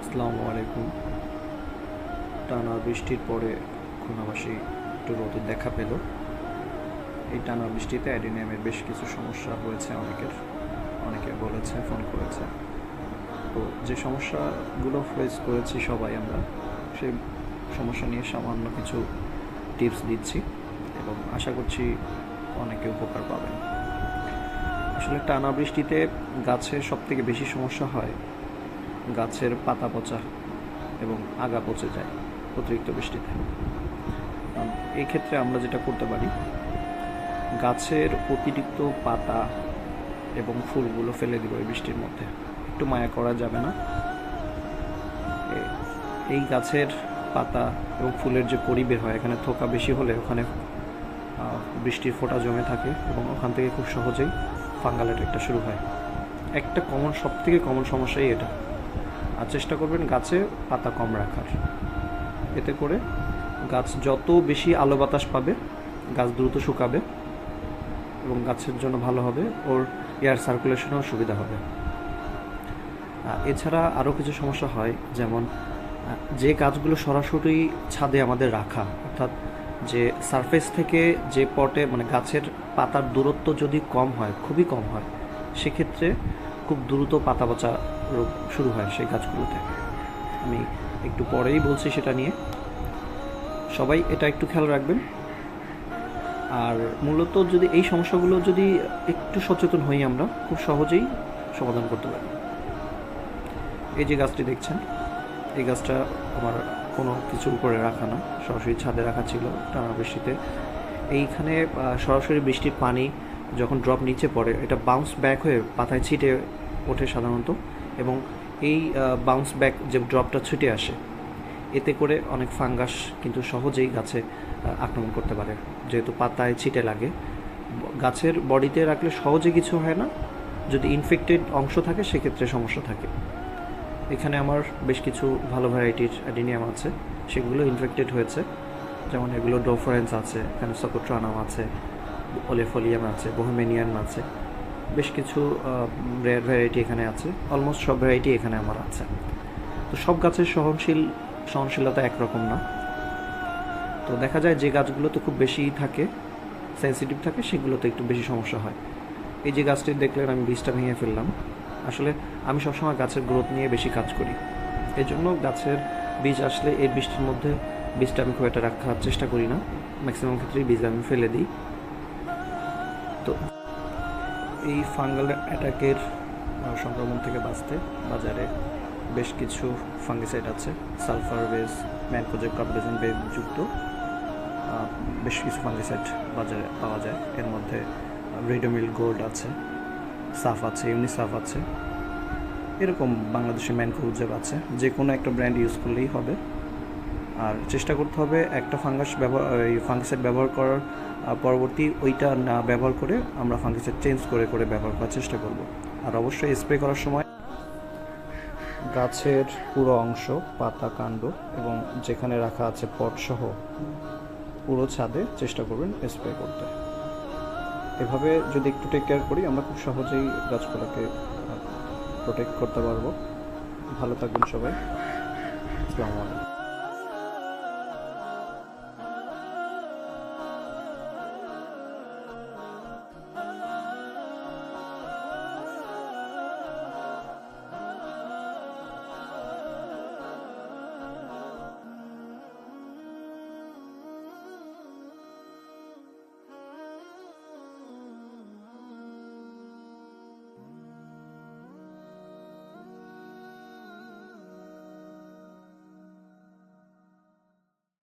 আসসালামু আলাইকুম। টানা বৃষ্টির পরে খুলনাবাসী একটু রোদের দেখা পেল। এই টানা বৃষ্টিতে অ্যাডিনিয়ামের বেশ কিছু সমস্যা হয়েছে অনেকে বলেছে, ফোন করেছে। তো যে সমস্যাগুলো ফেস করেছি সবাই আমরা, সেই সমস্যা নিয়ে সামান্য কিছু টিপস দিচ্ছি এবং আশা করছি অনেকে উপকার পাবেন। আসলে টানা বৃষ্টিতে গাছের সবথেকে বেশি সমস্যা হয় গাছের পাতা পচা এবং আগা পচে যায় অতিরিক্ত বৃষ্টিতে। এই ক্ষেত্রে আমরা যেটা করতে পারি, গাছের অতিরিক্ত পাতা এবং ফুলগুলো ফেলে দিব এই বৃষ্টির মধ্যে। একটু মায়া করা যাবে না। এই গাছের পাতা এবং ফুলের যে কড়ি বের হয়, এখানে থোকা বেশি হলে ওখানে বৃষ্টির ফোঁটা জমে থাকে এবং ওখান থেকে খুব সহজেই ফাঙ্গাল অ্যাটাকটা শুরু হয়। একটা সবথেকে কমন সমস্যাই এটা। আর চেষ্টা করবেন গাছে পাতা কম রাখার। এতে করে গাছ যত বেশি আলো বাতাস পাবে, গাছ দ্রুত শুকাবে এবং গাছের জন্য ভালো হবে, ওর এয়ার সার্কুলেশনেও সুবিধা হবে। এছাড়া আরও কিছু সমস্যা হয়, যেমন যে গাছগুলো সরাসরি ছাদে আমাদের রাখা, অর্থাৎ যে সারফেস থেকে যে পটে মানে গাছের পাতার দূরত্ব যদি কম হয়, খুবই কম হয়, সেক্ষেত্রে খুব দ্রুত পাতা পচা রোগ শুরু হয় সেই গাছগুলোতে। আমি একটু পরেই বলছি সেটা নিয়ে, সবাই এটা একটু খেয়াল রাখবেন। আর মূলত যদি এই সমস্যাগুলো যদি একটু সচেতন হই, আমরা খুব সহজেই সমাধান করতে পারি। এই যে গাছটি দেখছেন, এই গাছটা আমার কোনো কিছুর উপরে রাখা না, সরাসরি ছাদে রাখা ছিল টানা বৃষ্টিতে। এইখানে সরাসরি বৃষ্টির পানি যখন ড্রপ নিচে পড়ে, এটা বাউন্স ব্যাক হয়ে পাতায় ছিটে ওঠে সাধারণত, এবং এই বাউন্স ব্যাক যে ড্রপটা ছুটে আসে, এতে করে অনেক ফাঙ্গাস কিন্তু সহজেই গাছে আক্রমণ করতে পারে। যেহেতু পাতায় ছিটে লাগে, গাছের বডিতে রাখলে সহজে কিছু হয় না, যদি ইনফেক্টেড অংশ থাকে সেক্ষেত্রে সমস্যা থাকে। এখানে আমার বেশ কিছু ভালো ভ্যারাইটির অ্যাডিনিয়াম আছে, সেগুলো ইনফেক্টেড হয়েছে। যেমন এগুলো ডোফরেন্স আছে, এখানে সকোট্রানাম আছে, ওলেফোলিয়াম আছে, বোহেমিয়ান আছে, বেশ কিছু রেয়ার ভ্যারাইটি এখানে আছে। অলমোস্ট সব ভ্যারাইটি এখানে আমার আছে। তো সব গাছের সহনশীলতা একরকম না। তো দেখা যায় যে গাছগুলোতে খুব বেশি থাকে, সেন্সিটিভ থাকে, সেগুলোতে একটু বেশি সমস্যা হয়। এই যে গাছটি দেখলেন, আমি বীজটা ভেঙে ফেললাম। আসলে আমি সবসময় গাছের গ্রোথ নিয়ে বেশি কাজ করি, এই জন্য গাছের বীজ আসলে এই বৃষ্টির মধ্যে বীজটা আমি খুব একটা রাখার চেষ্টা করি না। ম্যাক্সিমাম ক্ষেত্রেই বীজ আমি ফেলে দিই। তো এই ফাঙ্গাল অ্যাটাকের সংক্রমণ থেকে বাঁচতে বাজারে বেশ কিছু ফাঙ্গিসাইড আছে, সালফার বেস, ম্যানকোজেব বেসন বেস যুক্ত বেশ কিছু ফাঙ্গিসাইড বাজারে পাওয়া যায়। এর মধ্যে রেডোমিল গোল্ড আছে, সাফ আছে, ইউনিসাফ আছে, এরকম বাংলাদেশে ম্যানকোজেব আছে। যে কোনো একটা ব্র্যান্ড ইউজ করলেই হবে। আর চেষ্টা করতে হবে একটা ফাঙ্গিসাইড ব্যবহার করার পরবর্তী ওইটা না ব্যবহার করে আমরা ফাঙ্গিসাইড চেঞ্জ করে করে ব্যবহার করার চেষ্টা করব। আর অবশ্যই স্প্রে করার সময় গাছের পুরো অংশ, পাতা, কাণ্ড এবং যেখানে রাখা আছে পটসহ পুরো ছাদে চেষ্টা করবেন স্প্রে করতে। এভাবে যদি একটু টেক কেয়ার করি, আমরা খুব সহজেই গাছগুলোকে প্রোটেক্ট করতে পারবো। ভালো থাকবেন সবাই। আসসালামু আলাইকুম।